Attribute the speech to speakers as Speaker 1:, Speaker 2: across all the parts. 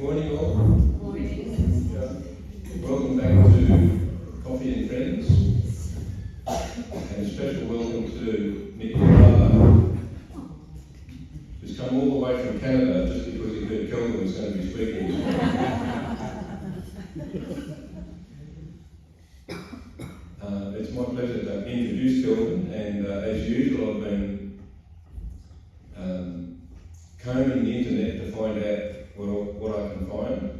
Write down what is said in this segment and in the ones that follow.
Speaker 1: Morning all. Morning. Welcome back to Coffee and Friends. And a special welcome to Nick Barber, who's come all the way from Canada just because he heard Kelvin was going to be speaking. It's my pleasure to introduce Kelvin, and as usual I've been combing the internet to find out what I can find.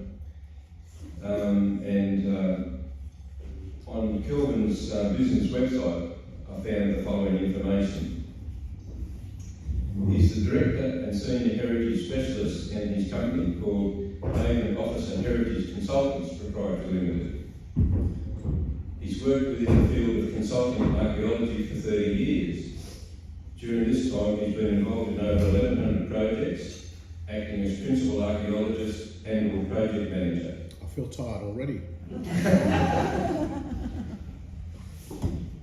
Speaker 1: On Kelvin's business website I found the following information. He's the Director and Senior Heritage Specialist in his company called Kelvin Office and Heritage Consultants Proprietary Limited. He's worked within the field of consulting archaeology for 30 years. During this time he's been involved in over 1,100 projects, acting as Principal Archaeologist and or Project Manager.
Speaker 2: I feel tired already.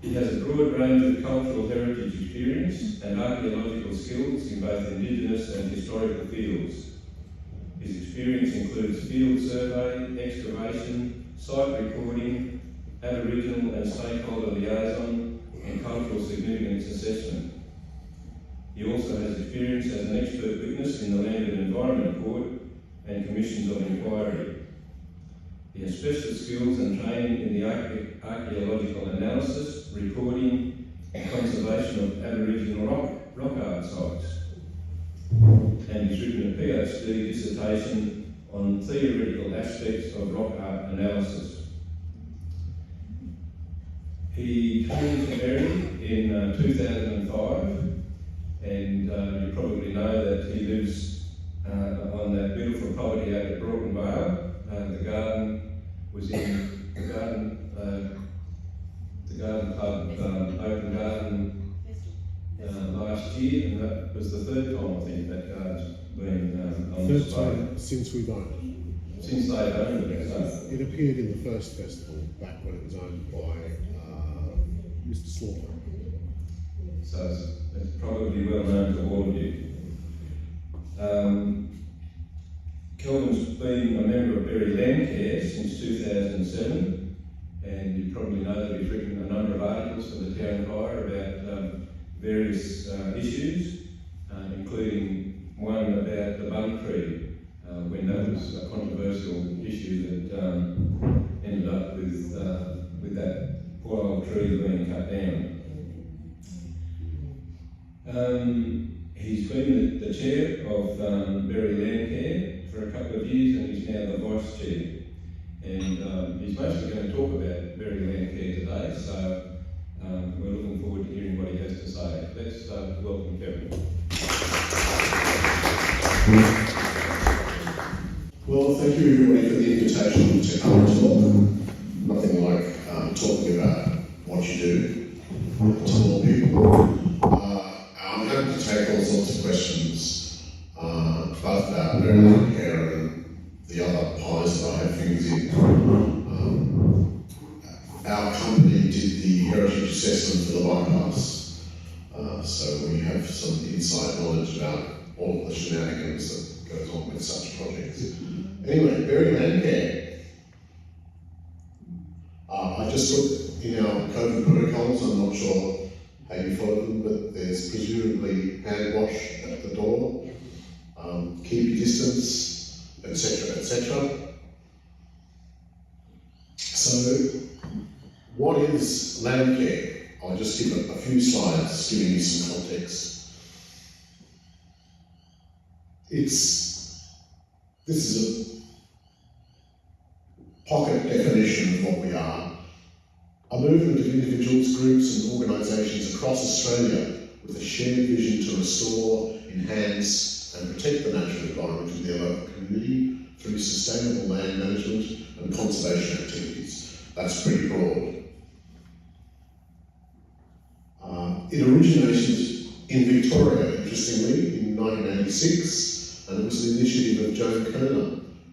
Speaker 1: He has a broad range of cultural heritage experience and archaeological skills in both indigenous and historical fields. His experience includes field survey, excavation, site recording, Aboriginal and stakeholder liaison, and cultural significance assessment. He also has experience as an expert witness in the Land and Environment Court and commissions of inquiry. He has specialist skills and training in the archaeological analysis, recording, and conservation of Aboriginal rock art sites. And he's written a PhD dissertation on theoretical aspects of rock art analysis. He came to Berry in 2005, and you probably know that he lives on that beautiful property out at Broughton Vale. The garden was in the garden club open garden last year, and that was the third time I think that garden's been on
Speaker 2: Third
Speaker 1: display.
Speaker 2: time since we've owned it.
Speaker 1: Since they've owned it. So.
Speaker 2: It appeared in the first festival back when it was owned by Mr. Slaughter.
Speaker 1: So it's probably well known to all of you. Kelvin's been a member of Berry Land Care since 2007, and you probably know that he's written a number of articles for the Town Crier about various issues, including one about the bun tree, when that was a controversial issue that ended up with that poor old tree being cut down. He's been the chair of Berry Land Care for a couple of years, and he's now the vice chair. And he's mostly going to talk about Berry Land Care today, so we're looking forward to hearing what he has to say. Let's welcome Kelvin.
Speaker 3: Well, thank you everybody for the invitation to come and talk. Nothing like talking about what you do to more people. I'm happy to take all sorts of questions, both about Berry Land Care and the other pies that I have fingers in. Our company did the heritage assessment for the bypass, so we have some inside knowledge about all of the shenanigans that goes on with such projects. Anyway, Berry Land Care. I just looked in our COVID protocols. I'm not sure how you follow them, but there's presumably hand wash at the door, keep your distance, etc., etc. So, what is land care? I'll just give a few slides giving you some context. This is a pocket definition of what we are. A movement of individuals, groups and organisations across Australia with a shared vision to restore, enhance and protect the natural environment in their local community through sustainable land management and conservation activities. That's pretty broad. It originated in Victoria, interestingly, in 1986, and it was an initiative of Joan Kerner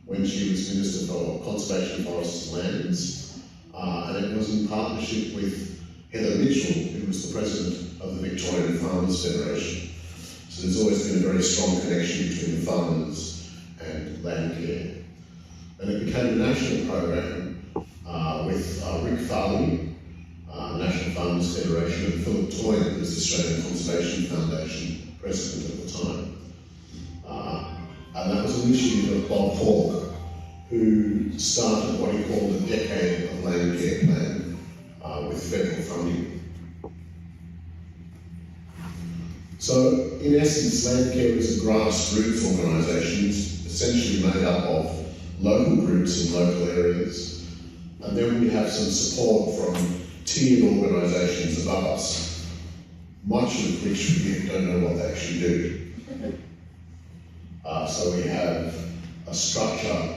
Speaker 3: when she was Minister for Conservation, Forests and Lands, and it was in partnership with Heather Mitchell, who was the President of the Victorian Farmers Federation. So there's always been a very strong connection between farmers and land care. and it became a national program with Rick Farley, National Farmers Federation, and Philip Toyne, who was the Australian Conservation Foundation president at the time. And that was an initiative of Bob Hawke, who started what he called a decade of land care plan with federal funding. So, in essence, land care is a grassroots organisation, essentially made up of local groups in local areas, and then we have some support from tiered organisations above us, much of which we don't know what they actually do. So we have a structure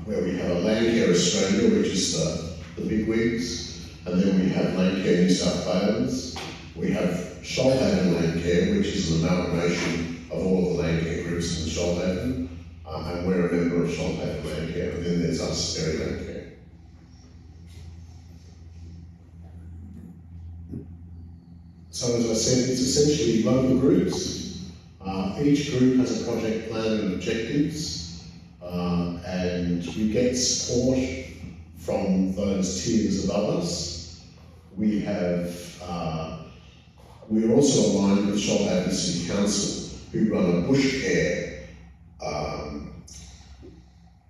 Speaker 3: where we have a Land Care Australia, which is the big wigs, and then we have Land Care New South Wales. We have Shoalhaven Land Care, which is an amalgamation of all of the land care groups in Shoalhaven, and we're a member of Shoalhaven Land Care, and then there's us, Berry Land Care. So as I said, it's essentially local groups. Each group has a project plan and objectives, and we get support from those tiers above us. We're also aligned with Shoalhaven City Council, who run a bush care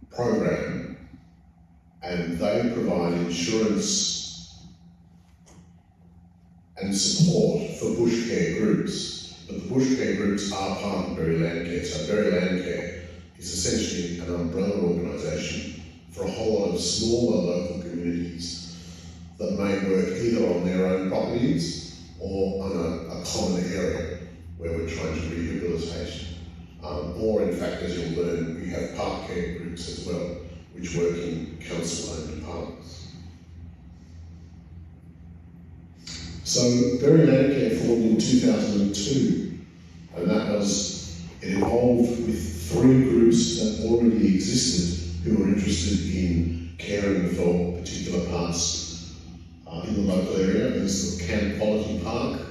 Speaker 3: program, and they provide insurance and support for bush care groups. But the bush care groups are part of Berry Land Care. So Berry Land Care is essentially an umbrella organisation for a whole lot of smaller local communities that may work either on their own properties or on a common area where we're trying to rehabilitate. Or in fact, as you'll learn, we have park care groups as well, which work in council-owned parks. So Berry Land Care formed in 2002, and it evolved with 3 groups that already existed who were interested in caring for particular parts in the local area. There's the Camp Quality Park,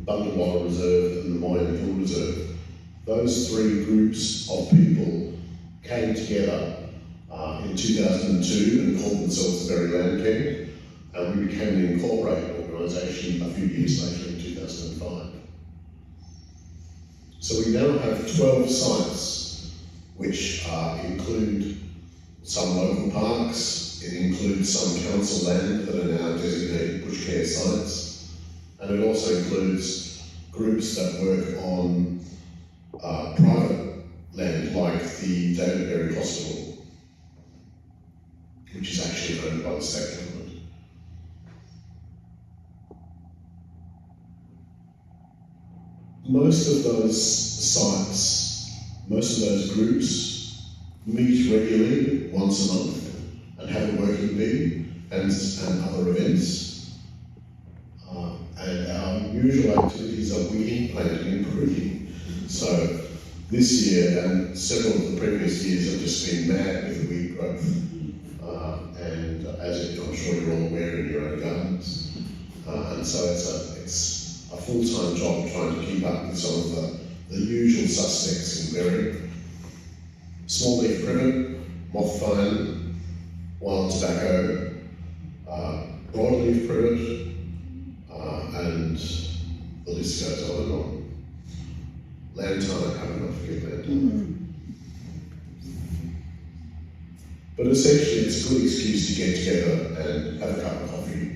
Speaker 3: Bundawater Reserve, and the Moyne Hill Reserve. Those 3 groups of people came together in 2002 and called themselves Berry Land Care, and we became an incorporated organisation a few years later in 2005. So we now have 12 sites, which include some local parks, it includes some council land that are now designated bush care sites, and it also includes groups that work on private land, like the David Berry Hospital, which is actually owned by the state government. Most of those sites, most of those groups meet regularly once a month and have a working bee and other events. And our usual activities are weeding, planting and pruning. So this year and several of the previous years have just been mad with the weed growth. And as I'm sure you're all aware in your own gardens. And so it's a full-time job trying to keep up with some of the usual suspects in Berry. Small leaf privet, moth vine, wild tobacco, broadleaf privet, and the list goes on and on. Lantana, how can I forget lantana? But essentially it's a good excuse to get together and have a cup of coffee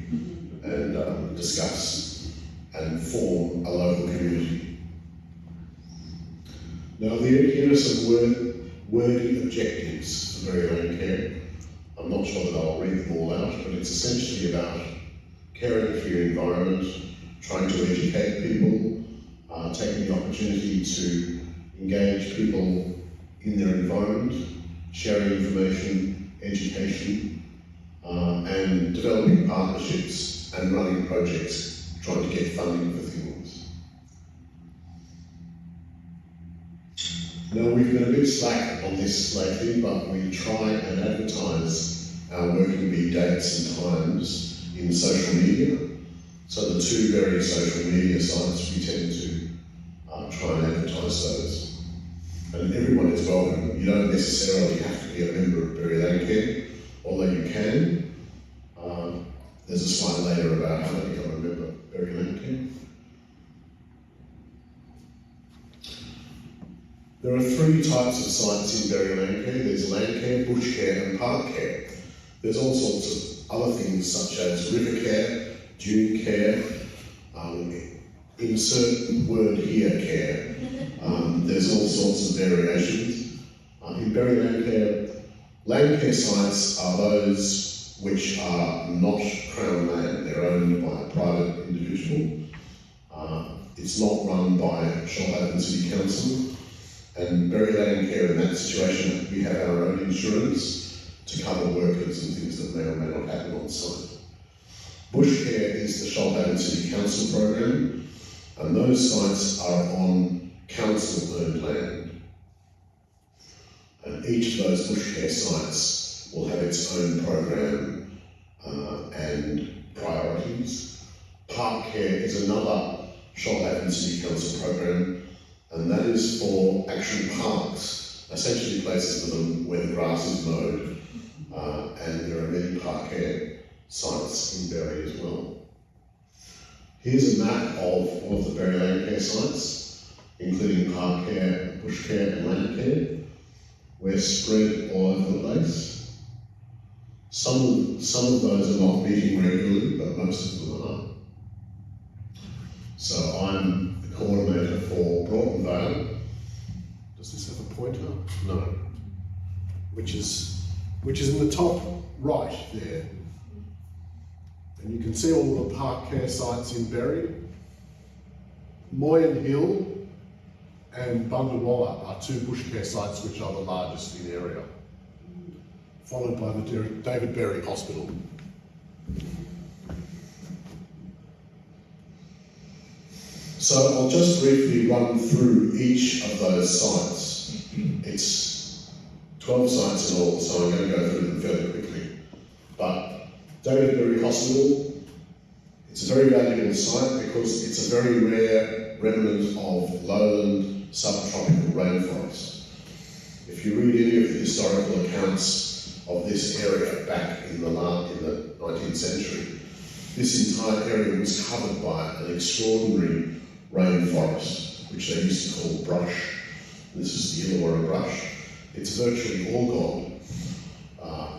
Speaker 3: and discuss and form a local community. Now here are some wordy objectives for Berry Land Care. I'm not sure that I'll read them all out, but it's essentially about caring for your environment, trying to educate people, taking the opportunity to engage people in their environment, sharing information, education, and developing partnerships and running projects, trying to get funding for things. Now we've been a bit slack on this lately, but we try and advertise our working bee dates and times in social media. So the 2 various social media sites, we tend to try and advertise those. and everyone is welcome. You don't necessarily have to be a member of Berry Lane Care, although you can. There's a slide later about how to become a member of Berry Lane Care. There are 3 types of sites in Berry Lane Care. There's land care, bush care and park care. There's all sorts of other things such as river care, dune care, insert word here care. There's all sorts of variations. In Berry land care sites are those which are not Crown land. They're owned by a private individual. It's not run by Shoalhaven City Council. And Berry Lane Care, in that situation, we have our own insurance to cover workers and things that may or may not happen on site. Bush Care is the Shoalhaven City Council program, and those sites are on council-owned land. And each of those Bush Care sites will have its own program and priorities. Park Care is another Shoalhaven City Council program, and that is for actual parks, essentially places where the grass is mowed, and there are many park care sites in Berry as well. Here's a map of all of the Berry Lane Care sites, including park care, bush care and land care. We're spread all over the place. Some of those are not meeting regularly, but most of them are. So I'm the coordinator for Broughton Vale.
Speaker 2: Does this have a pointer? No. Which is in the top right there. And you can see all the park care sites in Berry. Moyen Hill and Bundawalla are 2 bush care sites which are the largest in area, followed by the David Berry Hospital.
Speaker 3: So I'll just briefly run through each of those sites. It's 12 sites in all, so I'm going to go through them fairly quickly. But David Berry Hospital, it's a very valuable site because it's a very rare remnant of lowland subtropical rainforest. If you read any of the historical accounts of this area back in the 19th century, this entire area was covered by an extraordinary rainforest, which they used to call brush. This is the Illawarra brush. It's virtually all gone,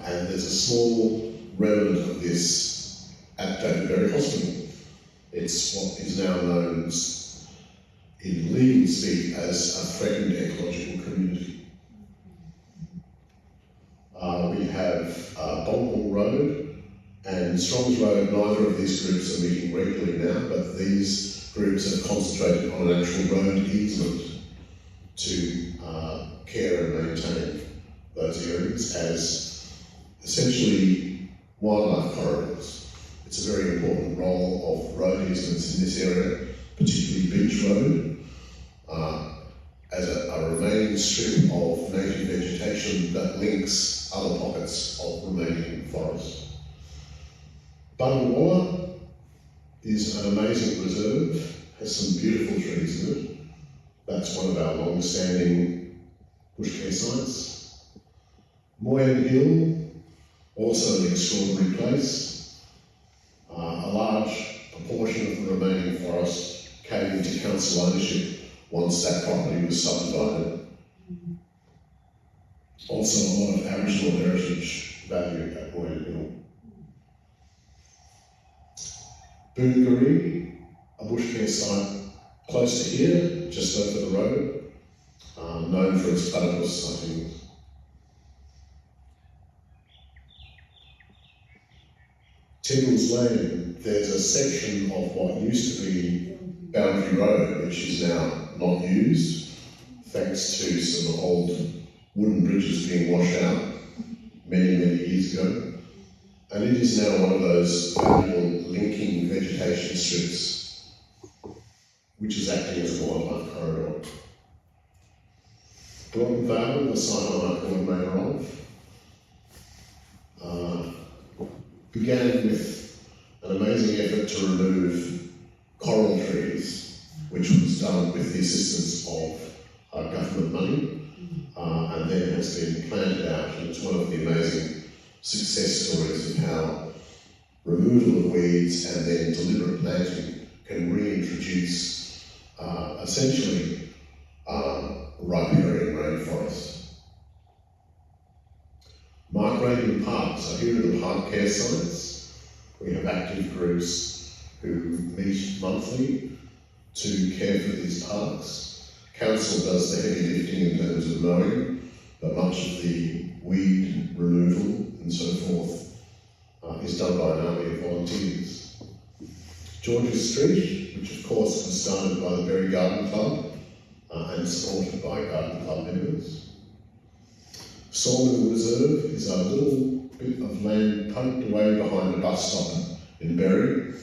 Speaker 3: and there's a small remnant of this at David Berry Hospital. It's what is now known in legal speak as a threatened ecological community. We have Bonhall Road and Strongs Road. Neither of these groups are meeting regularly now, but these groups have concentrated on an actual road easement to care and maintain those areas as essentially wildlife corridors. It's a very important role of road easements in this area, particularly Beach Road, as a remaining strip of native vegetation that links other pockets of remaining forest. Bundawalla is an amazing reserve, has some beautiful trees in it. That's one of our long-standing bush care sites. Moyen Hill, also an extraordinary place. A large proportion of the remaining forest came into council ownership once that property was subdivided. Also a lot of Aboriginal heritage value at Moyen Hill. Boongaree, a bush care site close to here, just over the road, known for its platypus sightings. Tiggles Lane, there's a section of what used to be Boundary Road, which is now not used, thanks to some old wooden bridges being washed out many, many years ago. And it is now one of those valuable linking vegetation strips, which is acting as a wildlife corridor. Broughton Vale, the site I'm a coordinator of, began with an amazing effort to remove coral trees, which was done with the assistance of government money. and then has been planted out, and it's one of the amazing success stories of how removal of weeds and then deliberate planting can reintroduce essentially riparian rainforest. Migrating parks. So here are the park care sites. We have active groups who meet monthly to care for these parks. Council does the heavy lifting in terms of mowing, but much of the weed removal and so forth is done by an army of volunteers. George's Street, which of course was started by the Berry Garden Club and supported by Garden Club members. Sawmill Reserve is a little bit of land tucked away behind a bus stop in Berry.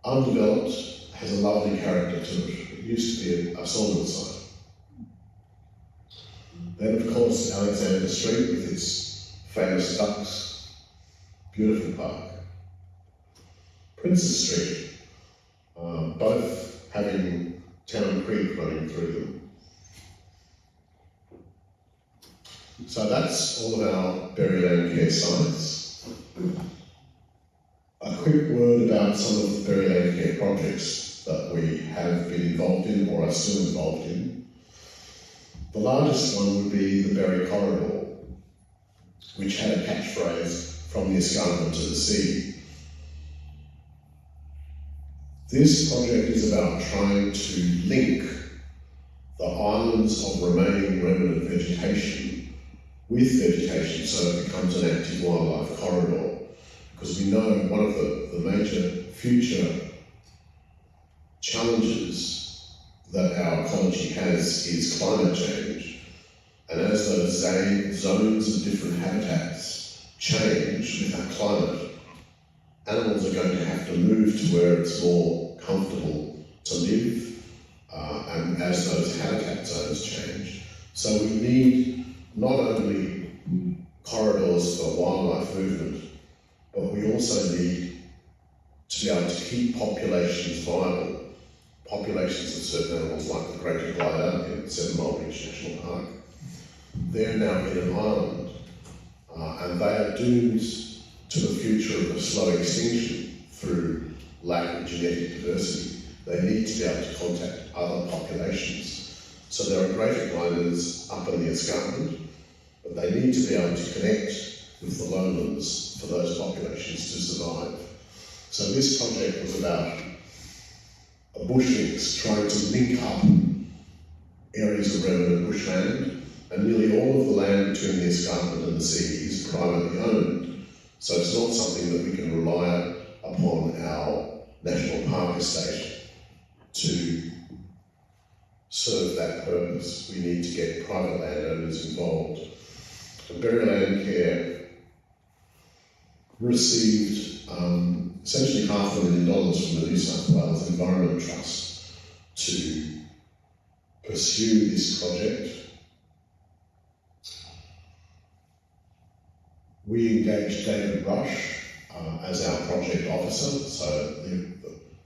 Speaker 3: Undeveloped, has a lovely character to it. It used to be a sawmill site. Then of course Alexander Street with its famous ducks, beautiful park. Princess Street, both having Town Creek running through them. So that's all of our Berryland care sites. A quick word about some of the Berryland care projects that we have been involved in or are still involved in. The largest one would be the Berry Corridor, which had a catchphrase from the escarpment to the sea. This project is about trying to link the islands of remaining remnant vegetation with vegetation so it becomes an active wildlife corridor. Because we know one of the major future challenges that our ecology has is climate change. And as those zones of different habitats change with our climate, animals are going to have to move to where it's more comfortable to live, and as those habitat zones change. So we need not only corridors for wildlife movement, but we also need to be able to keep populations viable. Populations of certain animals like the greater glider in Seven Mile Beach National Park, they're now in an island, and they are doomed to the future of a slow extinction through lack of genetic diversity. They need to be able to contact other populations. So there are greater gliders up in the escarpment, but they need to be able to connect with the lowlands for those populations to survive. So this project was about bushlinks trying to link up areas of remnant bushland, and nearly all of the land between the escarpment and the sea is privately owned. So it's not something that we can rely upon our national park estate to serve that purpose. We need to get private landowners involved. And Berryland Care received essentially $500,000 from the New South Wales Environment Trust to pursue this project. We engaged David Rush as our project officer, so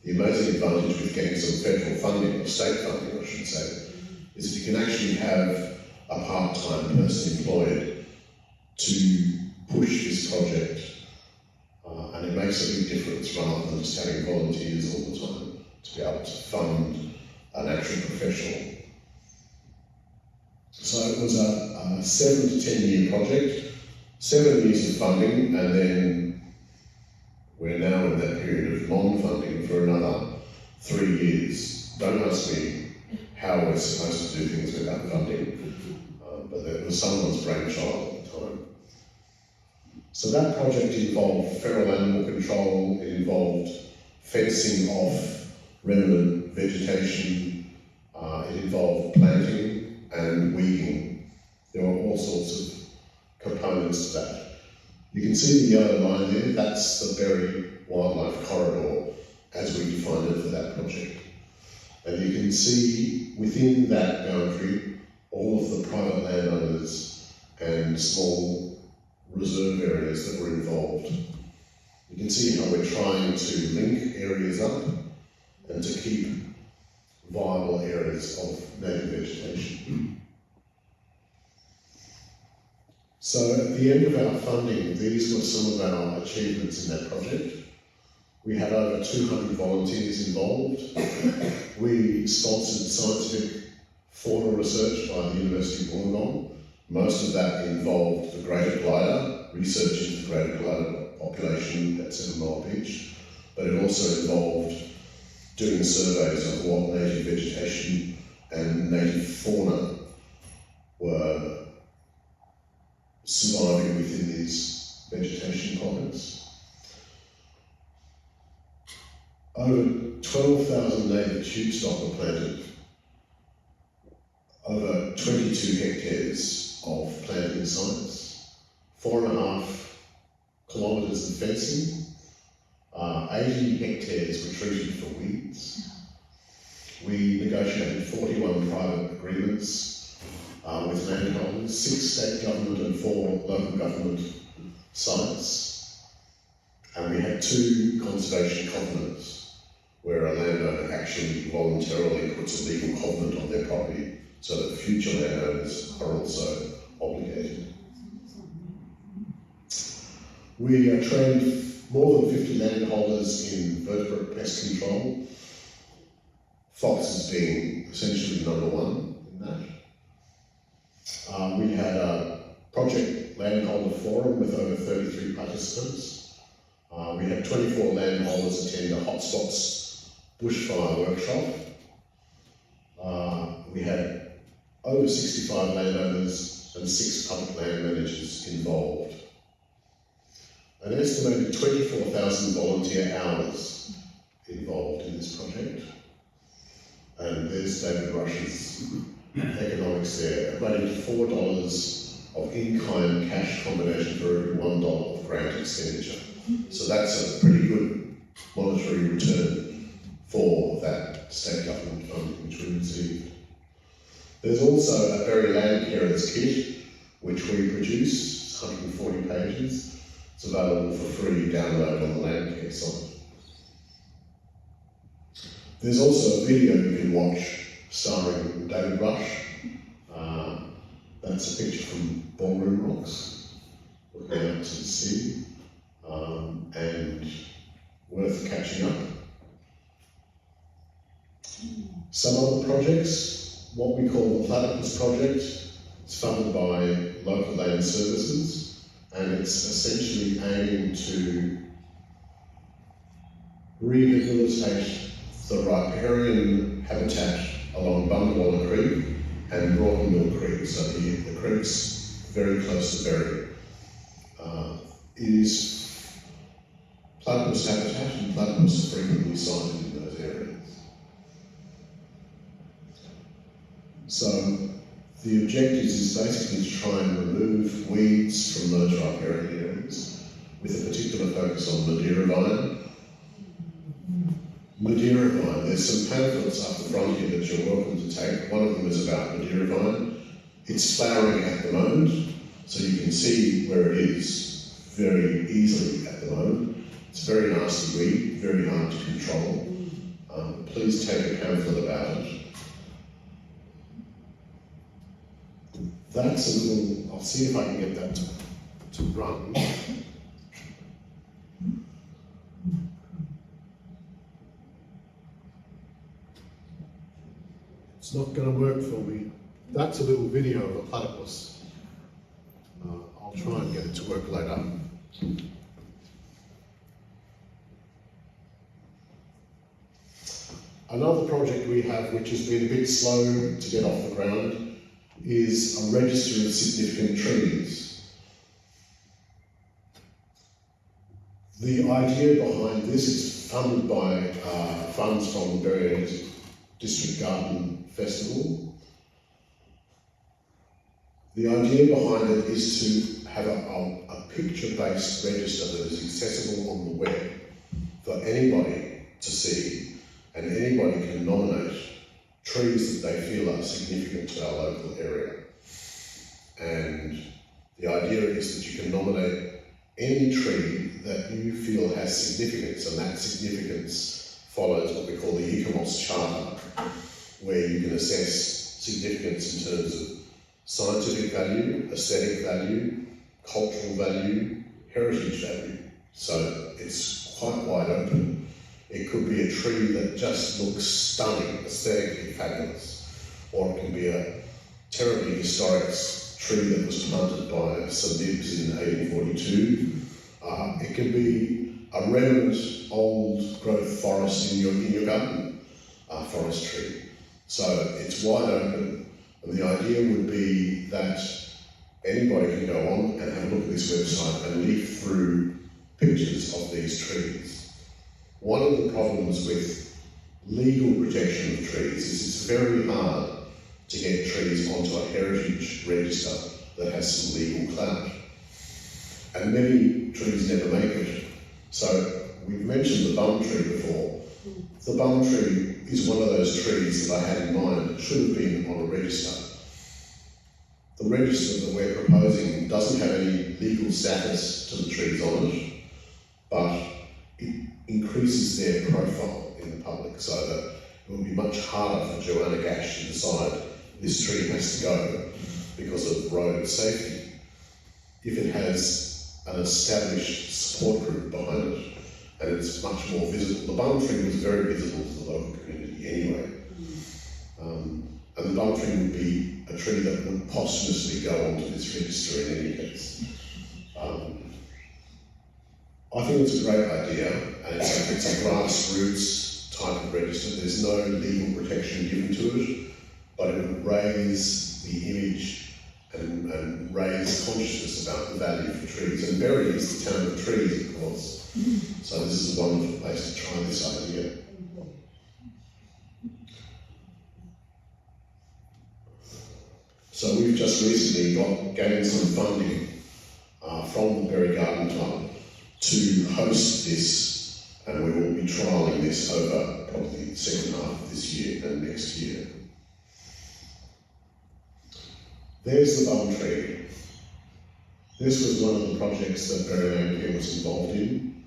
Speaker 3: the amazing advantage with getting some federal funding, or state funding I should say, is you can actually have a part-time person employed to push this project, and it makes a big difference rather than just having volunteers all the time to be able to fund an actual professional. So it was a 7 to 10 year project, 7 years of funding, and then we're now in that period of non-funding for another 3 years. Don't ask me how we're supposed to do things without funding, but it was someone's brainchild at the time. So that project involved feral animal control, it involved fencing off remnant vegetation, it involved planting and weeding. There were all sorts of components to that. You can see the yellow line there, that's the Berry Wildlife Corridor as we defined it for that project. And you can see within that boundary all of the private landowners and small reserve areas that were involved. You can see how we're trying to link areas up and to keep viable areas of native vegetation. So at the end of our funding, these were some of our achievements in that project. We had over 200 volunteers involved. We sponsored scientific fauna research by the University of Wollongong. Most of that involved the greater glider, research into the greater glider population at 7 Mile Beach, but it also involved doing surveys of what native vegetation and native fauna were surviving within these vegetation pockets. Over 12,000 native tube stock were planted, over 22 hectares of planting sites, 4.5 kilometres of fencing, 80 hectares were treated for weeds. We negotiated 41 private agreements with landowners, 6 state government and 4 local government sites, and we had 2 conservation covenants, where a landowner actually voluntarily puts a legal covenant on their property so that future landowners are also obligated. We trained more than 50 landholders in vertebrate pest control, foxes being essentially number one in that. We had a project landholder forum with over 33 participants. We had 24 landholders attend a hotspots bushfire workshop. We had over 65 landowners and 6 public land managers involved. An estimated 24,000 volunteer hours involved in this project. And there's David Rush's economics there, equating to $4 of in-kind cash combination for every $1 of grant expenditure. So that's a pretty good monetary return for that state government funding which we received. There's also a Berry Land Carers kit which we produced, 140 pages. It's available for free download on the Land Care site. There's also a video you can watch starring David Rush. That's a picture from Ballroom Rocks, looking out to the sea, and worth catching up. Some other projects, what we call the Platypus Project, is funded by Local Land Services, and it's essentially aiming to rehabilitate the riparian habitat along Bundawalla Creek and Broughton Mill Creek, so the creek's very close to Berry. It is platypus habitat, and platypus are frequently sighted in those areas. So the objective is basically to try and remove weeds from those riparian areas, with a particular focus on Madeira vine. Madeira vine, there's some pamphlets up the front here that you're welcome to take. One of them is about Madeira vine. It's flowering at the moment, so you can see where it is very easily at the moment. It's a very nasty weed, very hard to control. Please take a pamphlet about it. That's a little, I'll see if I can get that to run. It's not going to work for me. That's a little video of a platypus. I'll try and get it to work later. Another project we have, which has been a bit slow to get off the ground, is a register of significant trees. The idea behind this is funded by funds from the Berry District Garden Festival. The idea behind it is to have a picture-based register that is accessible on the web for anybody to see, and anybody can nominate trees that they feel are significant to our local area. And the idea is that you can nominate any tree that you feel has significance, and that significance follows what we call the ICOMOS Charter. where you can assess significance in terms of scientific value, aesthetic value, cultural value, heritage value. So it's quite wide open. It could be a tree that just looks stunning, aesthetically fabulous, or it can be a terribly historic tree that was planted by some nibs in 1842. It can be a remnant old growth forest in your garden, forestry. So it's wide open, and the idea would be that anybody can go on and have a look at this website and leaf through pictures of these trees. One of the problems with legal protection of trees is it's very hard to get trees onto a heritage register that has some legal clout. And many trees never make it. So we've mentioned the bum tree before. The bum tree is one of those trees that I had in mind that should have been on a register. The register that we're proposing doesn't have any legal status to the trees on it, but it increases their profile in the public so that it will be much harder for Joanna Gash to decide this tree has to go because of road safety. If it has an established support group behind it and it's much more visible. The bum tree was very visible to the local community anyway. And the bum tree would be a tree that would posthumously go onto this register in any case. I think it's a great idea, and it's a grassroots type of register. There's no legal protection given to it, but it would raise the image and raise consciousness about the value for trees. And Berry is the town of trees, of course. So this is a wonderful place to try this idea. So we've just recently gained some funding from the Berry Garden Club to host this, and we will be trialling this over probably the second half of this year and next year. There's the bum tree. This was one of the projects that Berry Lampier was involved in.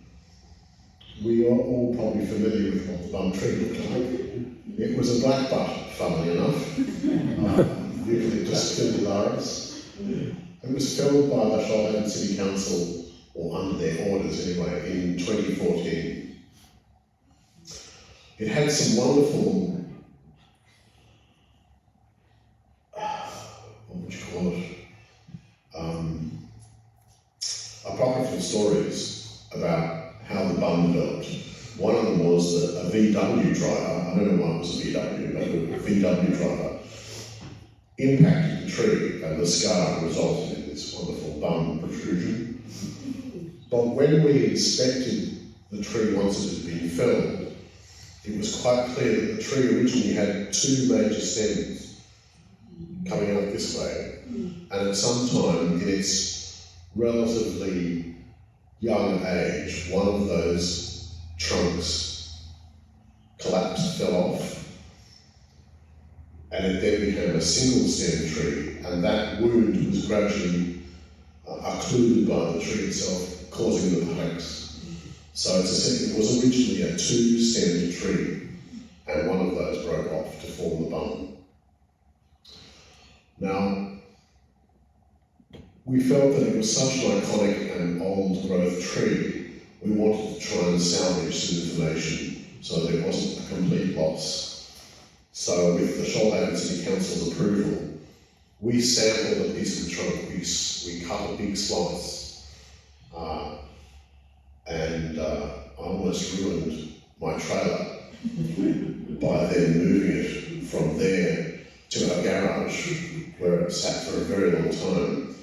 Speaker 3: We are all probably familiar with what the bum tree looked like. It was a black butt, funnily enough. Eucalyptus filularis. It was felled by the Shoalhaven City Council, or under their orders anyway, in 2014. It had some wonderful, what would you call it, apocryphal stories about how the bum developed. One of them was that a VW driver, I don't know why it was a VW, but a VW driver impacted the tree and the scar resulted in this wonderful bum protrusion. But when we inspected the tree once it had been felled, it was quite clear that the tree originally had two major stems coming out this way, and at some time in its relatively young age, one of those trunks collapsed, fell off, and it then became a single stem tree, and that wound was gradually occluded by the tree itself, causing the plaques. So it was originally a two-stemmed tree, and one of those broke off to form the bum. Now, we felt that it was such an iconic and old growth tree, we wanted to try and salvage some information so that it wasn't a complete loss. So with the Shoalhaven City Council's approval, we sampled a piece of the trunk, we cut a big slice, and I almost ruined my trailer by then moving it from there to our garage, where it sat for a very long time.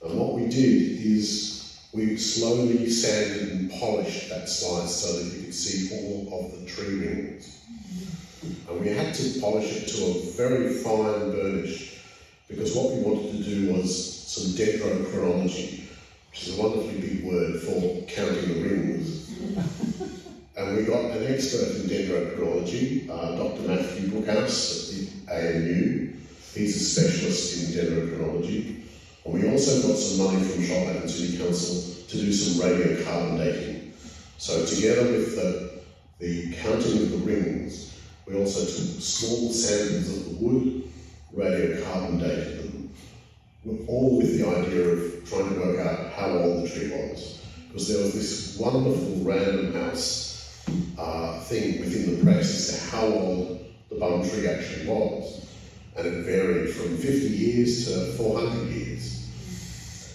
Speaker 3: And what we did is we slowly sanded and polished that slice so that you could see all of the tree rings. And we had to polish it to a very fine burnish because what we wanted to do was some dendrochronology, which is a wonderfully big word for counting the rings. And we got an expert in dendrochronology, Dr. Matthew Bookhouse at the ANU. He's a specialist in dendrochronology. And we also got some money from Shoalhaven City Council to do some radiocarbon dating. So together with the counting of the rings We also took small samples of the wood, radiocarbon dated them, all with the idea of trying to work out how old the tree was. Because there was this wonderful Random House thing within the press as to how old the bum tree actually was. And it varied from 50 years to 400 years.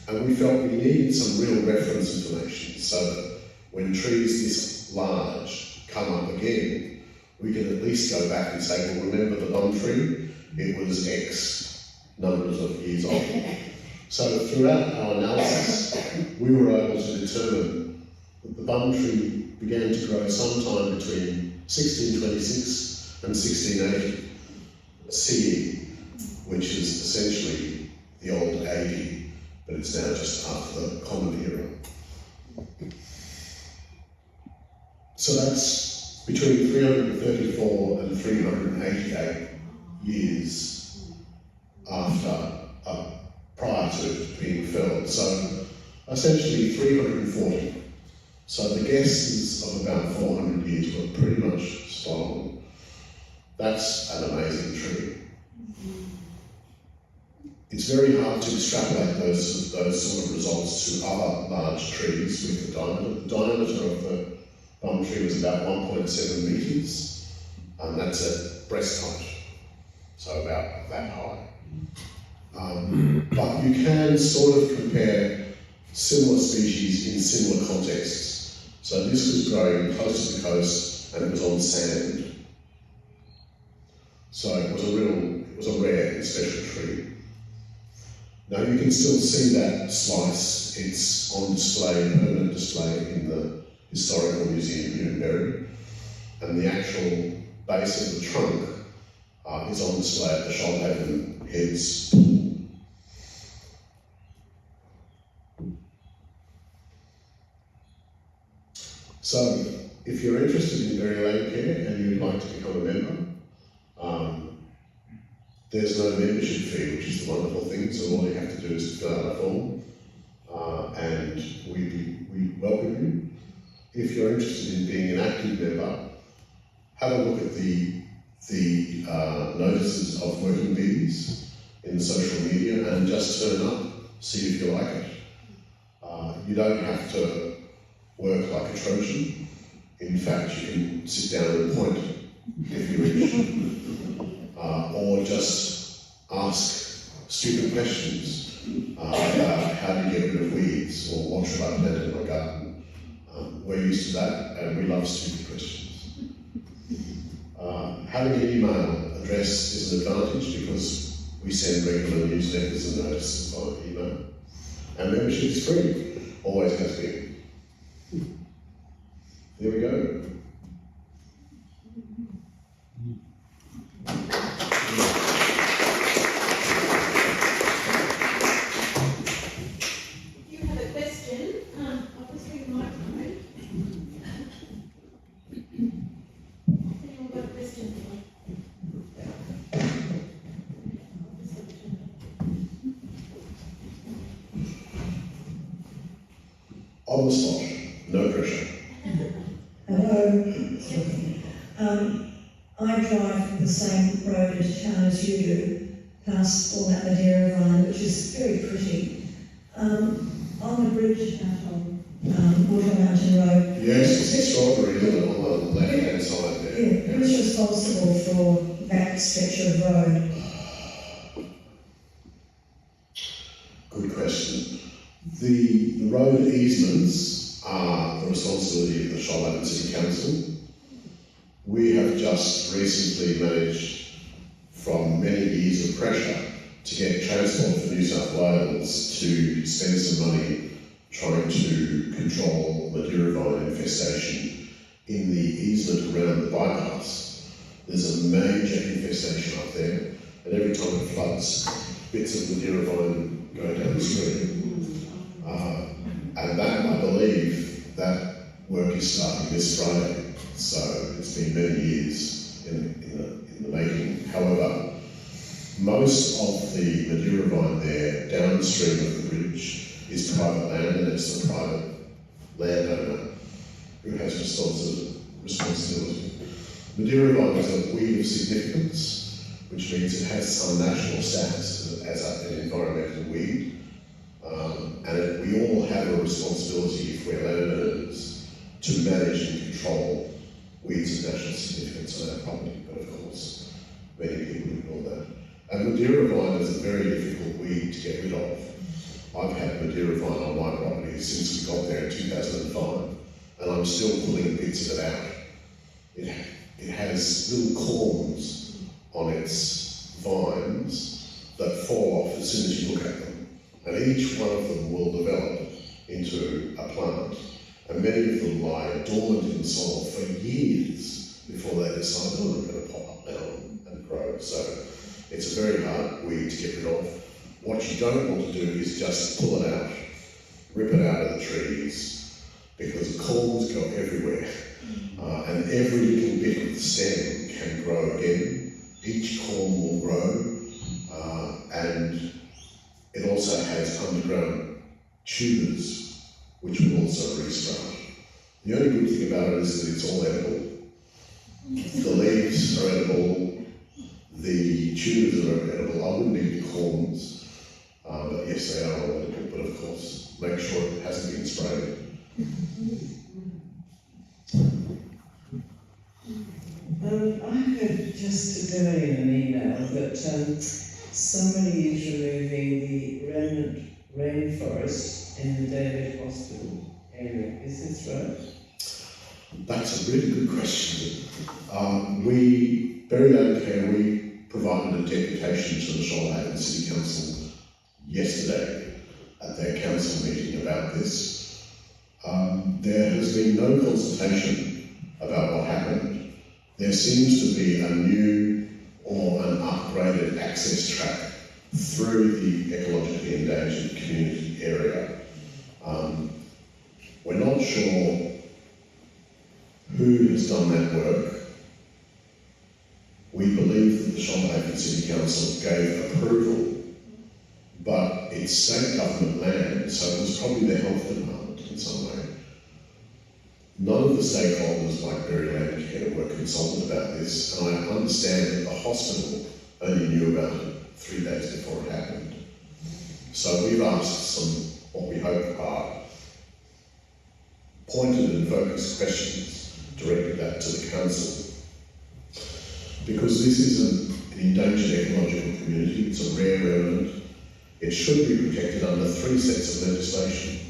Speaker 3: And we felt we needed some real reference information so that when trees this large come up again, we can at least go back and say, well, remember the bum tree? It was X numbers of years old. So throughout our analysis, we were able to determine that the bum tree began to grow sometime between 1626 and 1680 CE, which is essentially the old 80, but it's now just after the Common Era. So that's between 334 and 388 years after, prior to it being felled. So essentially 340. So the guesses of about 400 years were pretty much spot on. That's an amazing tree. It's very hard to extrapolate those sort of results to other large trees with the diameter. The diameter of the bum tree was about 1.7 metres, and that's at breast height, so about that high. But you can sort of compare similar species in similar contexts. So this was growing close to the coast and it was on sand. So it was a rare and special tree. Now you can still see that slice. It's on display, permanent display in the Historical Museum in Newberry, and the actual base of the trunk is on display at the Shoalhaven Heads Pool. So, if you're interested in Berry Lane Care and you'd like to become a member, there's no membership fee, which is the wonderful thing, so all you have to do is fill out a form, and we welcome you. If you're interested in being an active member, have a look at the notices of working bees in the social media and just turn up, see if you like it. You don't have to work like a Trojan. In fact, you can sit down and point if you wish, or just ask stupid questions about how to get rid of weeds or what should I plant in my garden. We're used to that and we love stupid questions. Having an email address is an advantage because we send regular newsletters and notices via email. And membership is free, always has been. There we go.
Speaker 4: You have a question. I'll just bring the microphone. Anyone got a question?
Speaker 3: On the spot, no pressure.
Speaker 5: Hello. I drive the same road into town as you do, past all that Madeira vine, which is very pretty. On the bridge out on Water Mountain Road.
Speaker 3: Yes, it's extraordinary, isn't it, on the left-hand side there.
Speaker 5: Yeah, who's responsible for that stretch of road?
Speaker 3: Good question. The road easements are the responsibility of the Shoalhaven City Council. We have just recently managed, from many years of pressure, to get Transport for New South Wales to spend some money trying to control Madeira vine infestation in the easement around the bypass. There's a major infestation up there, and every time it floods, bits of Madeira vine go down the stream. And that, I believe, that work is starting this Friday, so it's been many years in the making. However, most of the Madeira vine there, downstream of the bridge, is private land, and it's the private landowner who has responsibility. Madeira vine is a weed of significance, which means it has some national status as an environmental weed. We all have a responsibility, if we're landowners, to manage and control weeds of national significance on our property, but of course, many people ignore that. And Madeira vine is a very difficult weed to get rid of. I've had Madeira vine on my property since we got there in 2005, and I'm still pulling bits of it out. It has little corms on its vines that fall off as soon as you look at them. And each one of them will develop into a plant. And many of them lie dormant in the soil for years before they decide, oh, I'm going to pop up now and grow. So it's a very hard weed to get rid of. What you don't want to do is just pull it out, rip it out of the trees, because the corms go everywhere. And every little bit of the stem can grow again. Each corm will grow, and it also has underground tubers, which will also restart. The only good thing about it is that it's all edible. The leaves are edible, the tubers are edible. I wouldn't eat the corms, but yes, they are all edible, but of course, make sure it hasn't been sprayed.
Speaker 6: I heard just today in an email that somebody is removing the remnant rainforest in the David Hospital area. Is this right?
Speaker 3: That's a really good question. Berry Land Care, we provided a deputation to the Shoalhaven City Council yesterday at their council meeting about this. There has been no consultation about what happened. There seems to be a new or an upgraded access track through the ecologically endangered community area. We're not sure who has done that work. We believe that the Shoalhaven City Council gave approval, but it's state government land, so it was probably the health department in some way. None of the stakeholders like Berry Land Care were consulted about this, and I understand that the hospital only knew about it 3 days before it happened. So we've asked some, what we hope are pointed and focused questions directed that to the council. Because this is an endangered ecological community, it's a rare remnant, it should be protected under 3 sets of legislation,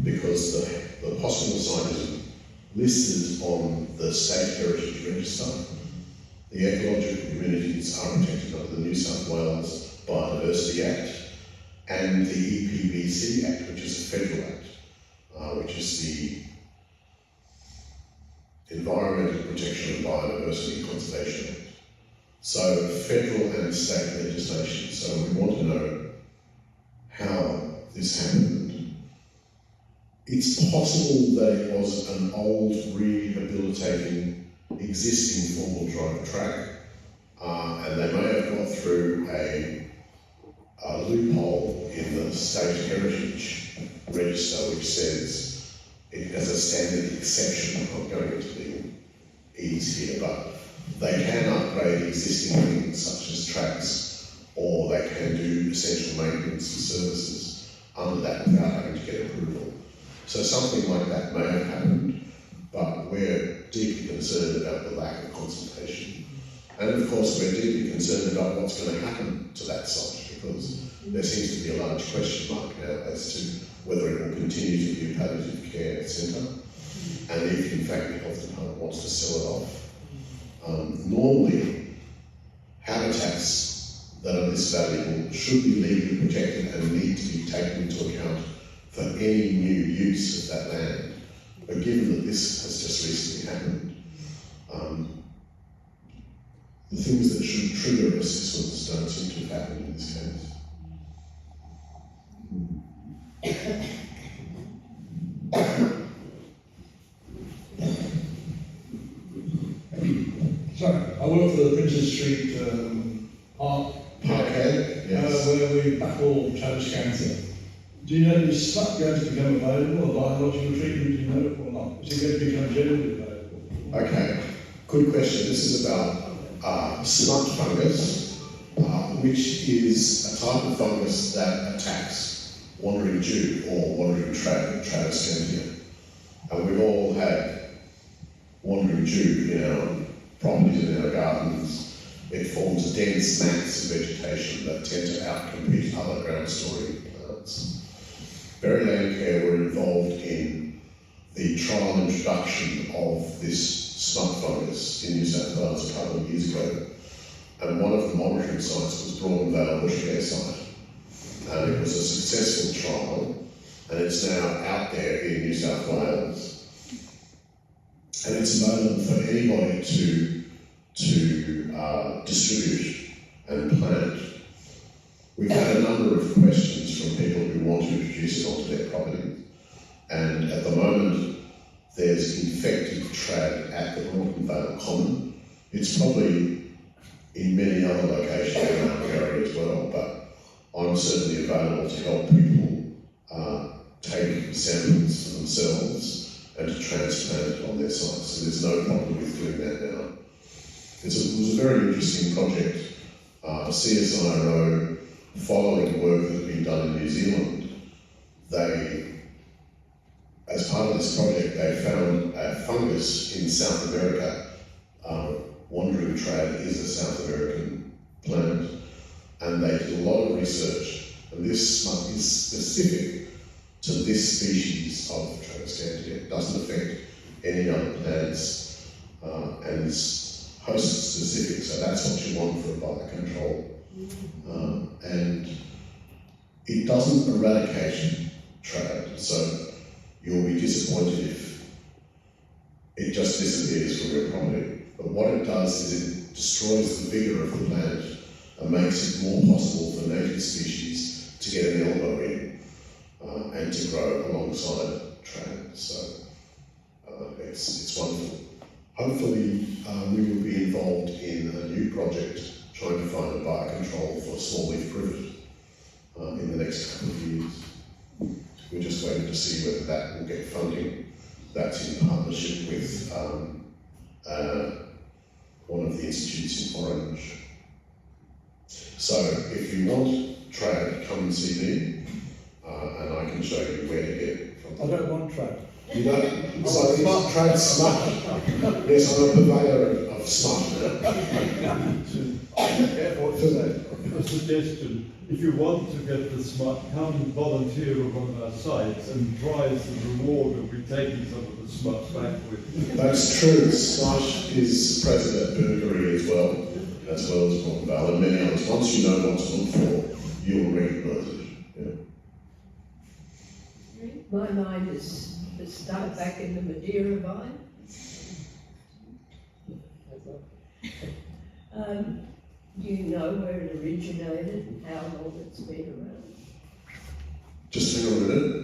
Speaker 3: because the hospital site is listed on the State Heritage Register. The ecological communities are protected under the New South Wales Biodiversity Act and the EPBC Act, which is a federal act, which is the Environmental Protection and Biodiversity Conservation Act. So federal and state legislation. So we want to know how this happened. It's possible that it was an old rehabilitating existing four-wheel drive track, and they may have got through a loophole in the State Heritage Register which says it as a standard exception. I'm not going into the ease here, but they can upgrade existing things such as tracks, or they can do essential maintenance for services under that without having to get approval. So something like that may have happened, but we're deeply concerned about the lack of consultation. And of course we're deeply concerned about what's going to happen to that site, because there seems to be a large question mark now as to whether it will continue to be a palliative care centre, and if in fact the health department wants to sell it off. Normally, habitats that are this valuable should be legally protected and need to be taken into account for any new use of that land. But given that this has just recently happened, the things that should trigger assessments don't seem to have happened in this case.
Speaker 7: Sorry, I work for the Princes Street Park,
Speaker 3: Yes.
Speaker 7: where we battle challenge cancer. Do you know is stuff going to become available, or biological treatment, do you know, or not? Is it going to become generally available?
Speaker 3: Okay. Good question. This is about smut fungus, which is a type of fungus that attacks wandering Jew or wandering Travescantia. And we've all had wandering Jew in our properties, in our gardens. It forms a dense mass of vegetation that tend to outcompete other ground story plants. Berry Land Care were involved in the trial introduction of this smut fungus in New South Wales a couple of years ago, and one of the monitoring sites was Broadden Vale Bushcare site, and it was a successful trial, and it's now out there in New South Wales, and it's available for anybody to distribute and plant. We've had a number of questions from people who want to introduce it onto their property, and at the moment there's infected trad at the Broadden Vale Common. It's probably in many other locations around the area as well, but I'm certainly available to help people take samples for themselves and to transplant it on their sites. So there's no problem with doing that now. It was a very interesting project. CSIRO, following the work that had been done in New Zealand, as part of this project, they found a fungus in South America. Wandering trad is a South American plant, and they did a lot of research, and this smut is specific to this species of Travescantia. It doesn't affect any other plants, and it's host specific, so that's what you want for a biocontrol. And it doesn't eradicate trad, so you'll be disappointed if it just disappears from your property. But what it does is it destroys the vigour of the plant and makes it more possible for native species to get an elbow in and to grow alongside trad. So it's wonderful. Hopefully we will be involved in a new project trying to find a biocontrol for small leaf privet in the next couple of years. We're just waiting to see whether that will get funding. That's in partnership with one of the institutes in Orange. So if you want trad, come and see me, and I can show you where to get it from.
Speaker 7: I don't want trad.
Speaker 3: You don't? So it's trad smut. Yes, I'm a purveyor of smut.
Speaker 8: Careful what you say. A suggestion, if you want to get the smut, come and volunteer at one of our sites, and prize the reward will be taking some of the smut back with you.
Speaker 3: That's true. Smut is present at Burgery as well as Broadden Vale, and many others. Once you know what to look for, you'll recognise it. Yeah.
Speaker 9: My mind is stuck back in the Madeira vine. Do you know where it originated and how long it's been around?
Speaker 3: Just hang on a minute.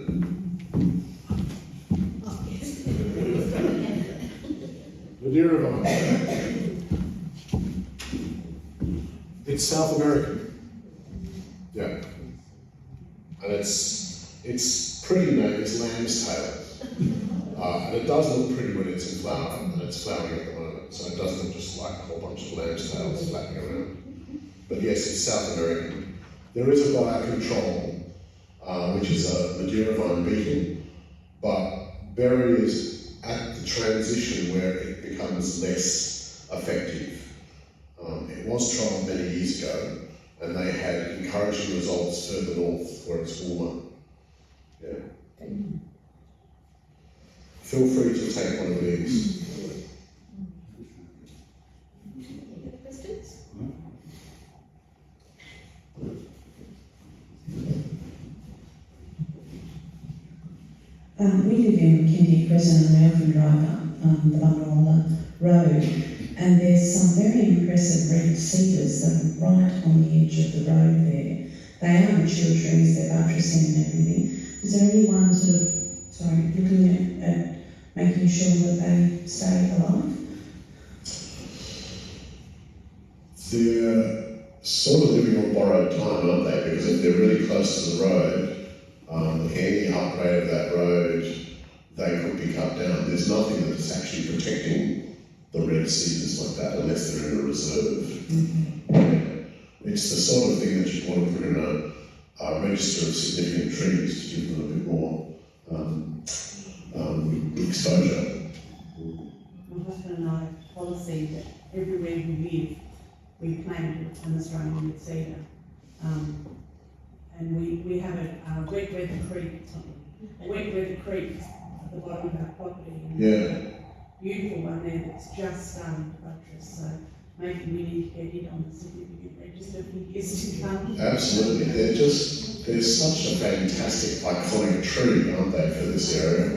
Speaker 3: Madeira vine. It's South American. Yeah. And it's pretty named, it's lamb's tail. And it does look pretty when it's in flower, and it's flowering at the moment, so it doesn't look just like a whole bunch of lamb's tails flapping around. But yes, it's South American. There is a biocontrol, which is a Madeira vine beetle, but berry is at the transition where it becomes less effective. It was trialled many years ago, and they had encouraging results further north where it's warmer. Yeah. Feel free to take one of these.
Speaker 4: Any other questions?
Speaker 5: We live in Kindy Crescent and we often drive up the Bungarola Road, and there's some very impressive red cedars that are right on the edge of the road there. They are mature trees, they're buttressing and everything. Is there anyone sort of, looking at making sure that they stay alive?
Speaker 3: They're sort of living on borrowed time, aren't they? Because if they're really close to the road, any upgrade of that road, they could be cut down. There's nothing that's actually protecting the red cedars like that unless they're in a reserve. It's the sort of thing that you want to put in a register of significant trees to give them a bit more exposure.
Speaker 10: My husband and I have a policy that everywhere we live, we plant an Australian red cedar. And we have a wet weather creek at the bottom of our property. And
Speaker 3: Yeah.
Speaker 10: beautiful one there that's just starting to buttress, so maybe we need to get it on the significant register for years to come.
Speaker 3: Absolutely, they're such a fantastic, iconic tree, aren't they, for this area?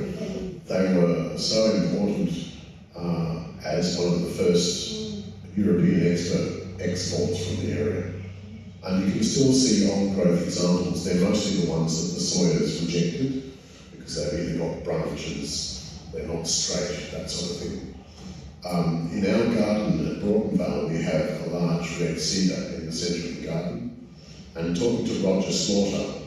Speaker 3: They were so important as one of the first European exports from the area. And you can still see on-growth examples. They're mostly the ones that the Sawyers rejected because they've either got branches, they're not straight, that sort of thing. In our garden at Broadenvale, we have a large red cedar in the centre of the garden. And talking to Roger Slaughter,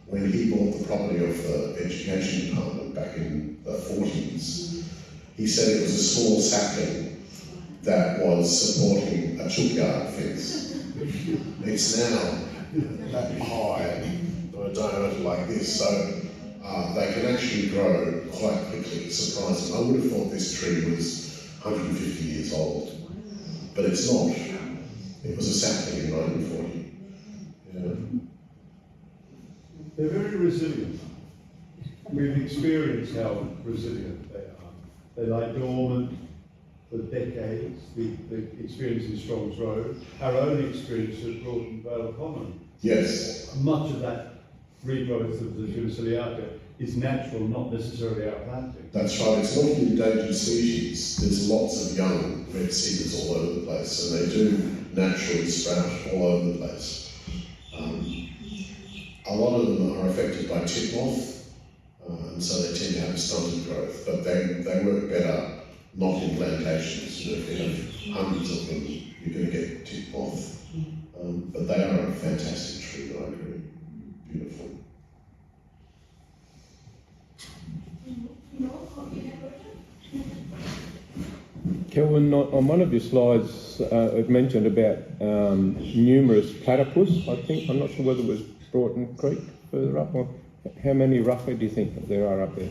Speaker 3: when he bought the property of the Education Department back in the 40s, he said it was a small sapling that was supporting a chookyard fence. It's now that high, or a diameter like this, so they can actually grow quite quickly. It's surprising. I would have thought this tree was 150 years old, but it's not. It was a sapling in 1940. Yeah.
Speaker 8: They're very resilient. We've experienced how resilient they are. They lie dormant for decades. The experience in Strong's Road, our own experience at Broadenvale Common.
Speaker 3: Yes.
Speaker 8: Much of that regrowth of the Juniciliaca is natural, not necessarily outplanting.
Speaker 3: That's right, it's not an endangered species. There's lots of young red cedars all over the place, and they do naturally sprout all over the place. A lot of them are affected by tip moth, and so they tend to have stunted growth, but they work better not in plantations. You know, if you have hundreds of them, you're going to get tip moth. But they are a fantastic tree, I agree. Beautiful.
Speaker 1: Kelvin, on one of your slides, it mentioned about numerous platypus, I think. I'm not sure whether it was Broughton Creek further up, or how many roughly do you think there are up there?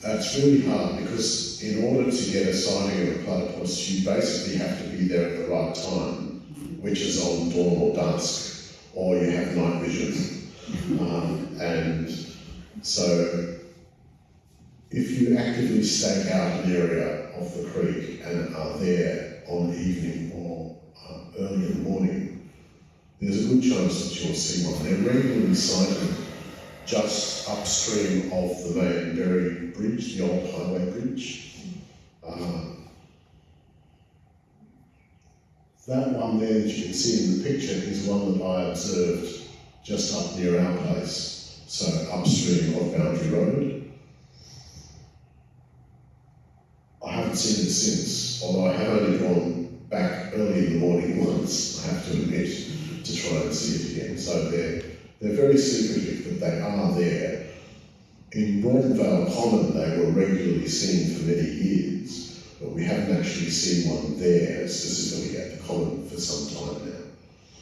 Speaker 3: It's really hard because in order to get a sighting of a platypus, you basically have to be there at the right time, which is on dawn or dusk, or you have night vision. And so if you actively stake out an area of the creek and are there on the evening or early in the morning, there's a good chance that you'll see one. They're regularly sighted just upstream of the main Berry Bridge, the old highway bridge. That one there that you can see in the picture is one that I observed just up near our place, so upstream of Boundary Road. I haven't seen it since, although I have only gone back early in the morning once, I have to admit, to try and see it again. So they're very secretive, but they are there. In Broadenvale Common, they were regularly seen for many years, but we haven't actually seen one there specifically at the Common for some time now.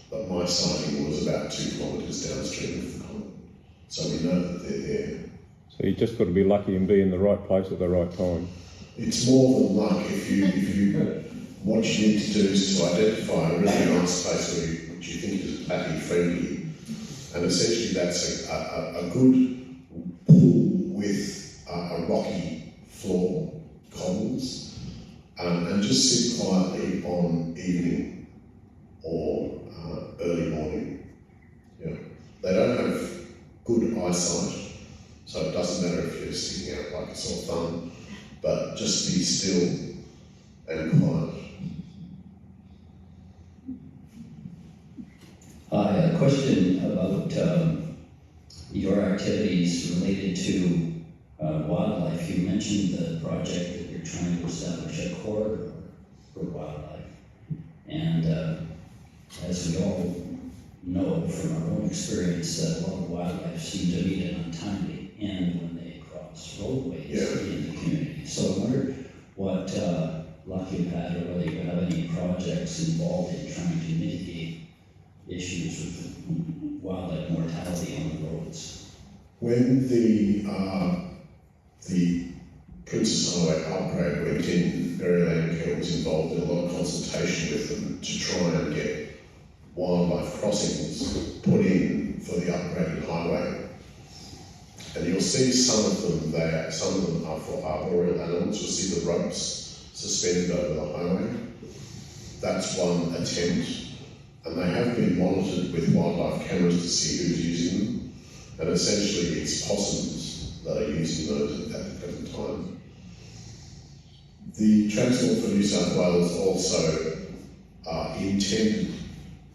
Speaker 3: But my sighting was about 2 kilometres downstream of the Common, so we know that they're there.
Speaker 1: So you just got to be lucky and be in the right place at the right time.
Speaker 3: It's more than luck. If you what you need to do is to identify a really nice place which you think is platy friendly, and essentially that's a good pool with a rocky floor, cobbles, and just sit quietly on evening or early morning. Yeah. They don't have good eyesight, so it doesn't matter if you're sticking out like a sore thumb, but just be still and quiet.
Speaker 11: I had a question about your activities related to wildlife. You mentioned the project that you're trying to establish a corridor for wildlife. And as we all know from our own experience, that a lot of wildlife seem to meet an untimely end when they cross roadways in the community. So I wondered what had or whether you have any projects involved in trying to mitigate issues with wildlife mortality on the roads.
Speaker 3: When the Princess Highway upgrade went in, Barry Landcare was involved in a lot of consultation with them to try and get wildlife crossings put in for the upgraded highway. And you'll see some of them there, some of them are for arboreal animals. You'll see the ropes suspended over the highway. That's one attempt. And they have been monitored with wildlife cameras to see who's using them. And essentially it's possums that are using those at the present time. The Transport for New South Wales also intended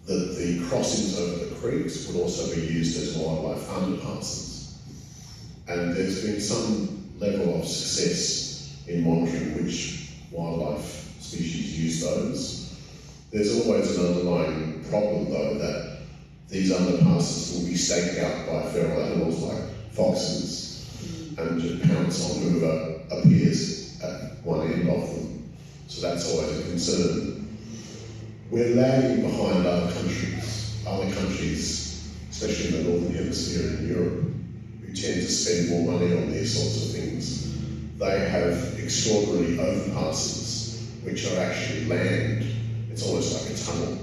Speaker 3: that the crossings over the creeks would also be used as wildlife underpasses. And there's been some level of success in monitoring which wildlife species use those. There's always an underlying problem though that these underpasses will be staked out by feral animals like foxes and just pounce on whoever appears at one end of them. So that's always a concern. We're lagging behind other countries, especially in the Northern Hemisphere in Europe, who tend to spend more money on these sorts of things. They have extraordinary overpasses, which are actually land. It's almost like a tunnel.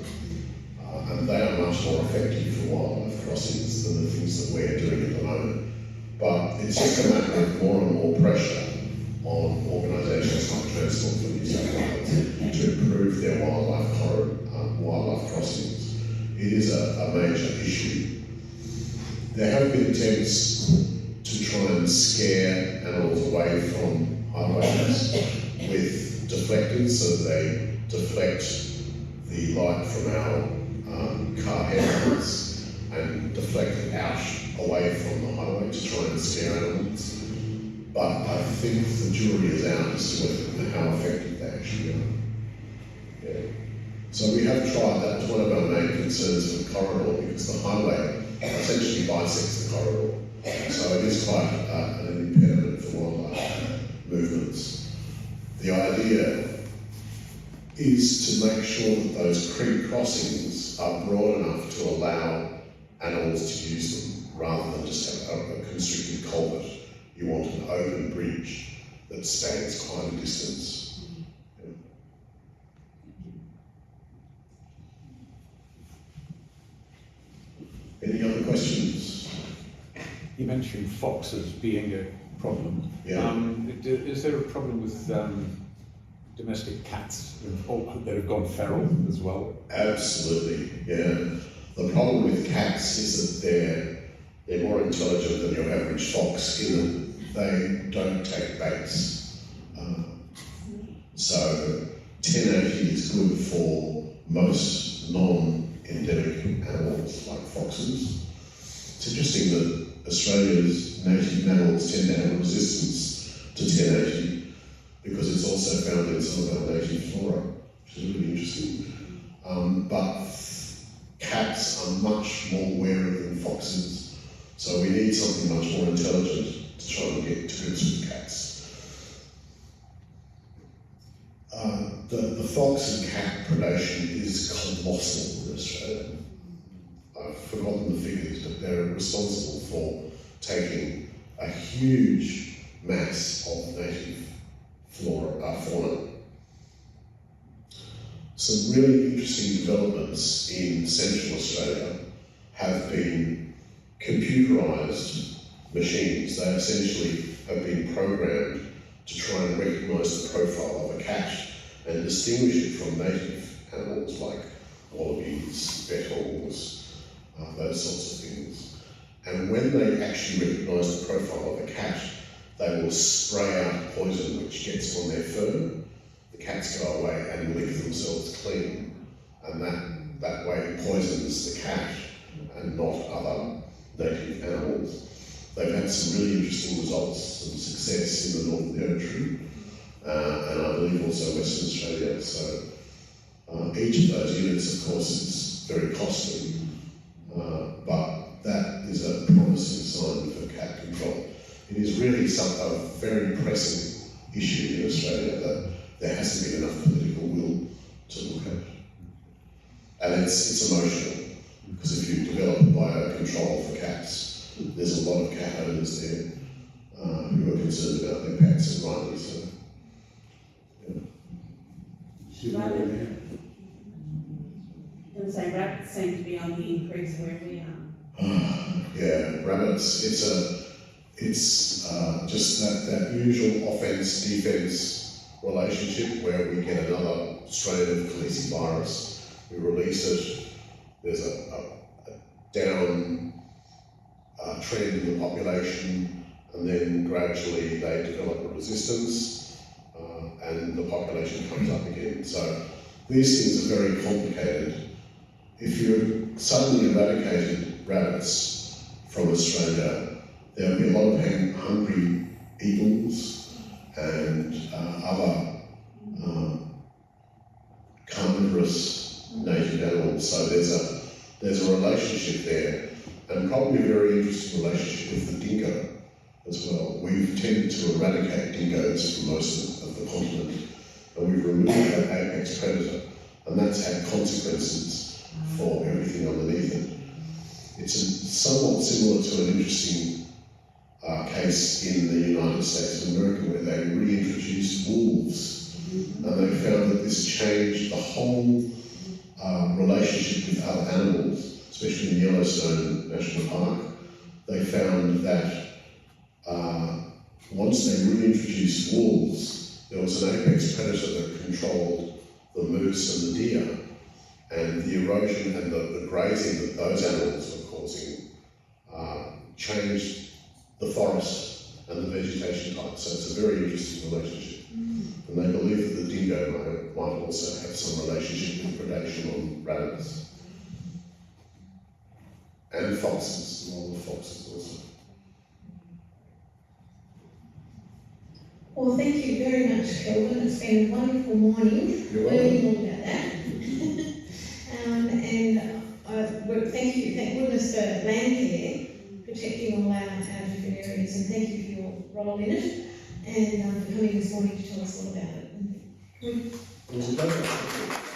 Speaker 3: And they are much more effective for wildlife crossings than the things that we're doing at the moment. But it's just a matter of more and more pressure on organisations like Transport for New South Wales to improve their wildlife crossings. It is a major issue. There have been attempts to try and scare animals away from highways with deflectors, so they deflect the light from our car headlights and deflect it out away from the highway to try and scare animals. But I think the jury is out as to whether how effective they actually are. Yeah. So we have tried, that was one of our main concerns for the corridor, because the highway essentially bisects the corridor. So it is quite an impediment for wildlife movements. The idea is to make sure that those creek crossings are broad enough to allow animals to use them, rather than just have a constricted culvert. You want an open bridge that spans quite a distance. Yeah. Any other questions?
Speaker 12: You mentioned foxes being a problem.
Speaker 3: Yeah.
Speaker 12: Is there a problem with domestic cats that have gone feral as well?
Speaker 3: Absolutely, yeah. The problem with cats is that they're more intelligent than your average fox in that they don't take baits. So 1080 is good for most non-endemic animals like foxes. It's interesting that Australia's native mammals tend to have resistance to 1080 because it's also found in some of our native flora, which is really interesting. But cats are much more wary than foxes, so we need something much more intelligent to try and get to grips with cats. The fox and cat predation is colossal in Australia. I've forgotten the figures, but they're responsible for taking a huge mass of native fauna. Some really interesting developments in Central Australia have been computerised machines. They essentially have been programmed to try and recognise the profile of a cat and distinguish it from native animals like wallabies, bettles, those sorts of things. And when they actually recognise the profile of a cat, they will spray out poison which gets on their fur. The cats go away and lick themselves clean, and that way poisons the cat and not other native animals. They've had some really interesting results, some success in the Northern Territory, and I believe also Western Australia. So each of those units, of course, is very costly, but that is a promising sign for cat control. It is really a very pressing issue in Australia that there hasn't been enough political will to look at. And it's emotional, because if you develop biocontrol for cats, there's a lot of cat owners there who are concerned about their pets, and rightly so.
Speaker 10: And say rabbits seem to be on the increase where we are.
Speaker 3: Yeah, rabbits, it's just that usual offence-defence relationship where we get another strain of Khaleesi virus, we release it, there's a down trend in the population, and then gradually they develop a resistance, and the population comes up again. So these things are very complicated. If you suddenly eradicated rabbits from Australia, there would be a lot of hungry eagles and other carnivorous native animals. So there's a relationship there, and probably a very interesting relationship with the dingo as well. We've tended to eradicate dingoes from most of the continent, and we've removed that apex predator, and that's had consequences for everything underneath it. It's somewhat similar to an interesting case in the United States of America where they reintroduced wolves, and they found that this changed the whole relationship with other animals, especially in Yellowstone National Park. They found that once they reintroduced wolves, there was an apex predator that controlled the moose and the deer, and the erosion and the grazing that those animals were causing changed the forest and the vegetation type. So it's a very interesting relationship. And they believe that the dingo might also have some relationship with predation on rabbits. And foxes, along with foxes also.
Speaker 5: Well, thank you very much, Kelvin. It's been a wonderful morning learning all about that. Thank goodness for Landcare, protecting all our different areas, and thank you for your role in it, and for coming this morning to tell us all about it.
Speaker 2: It was a pleasure.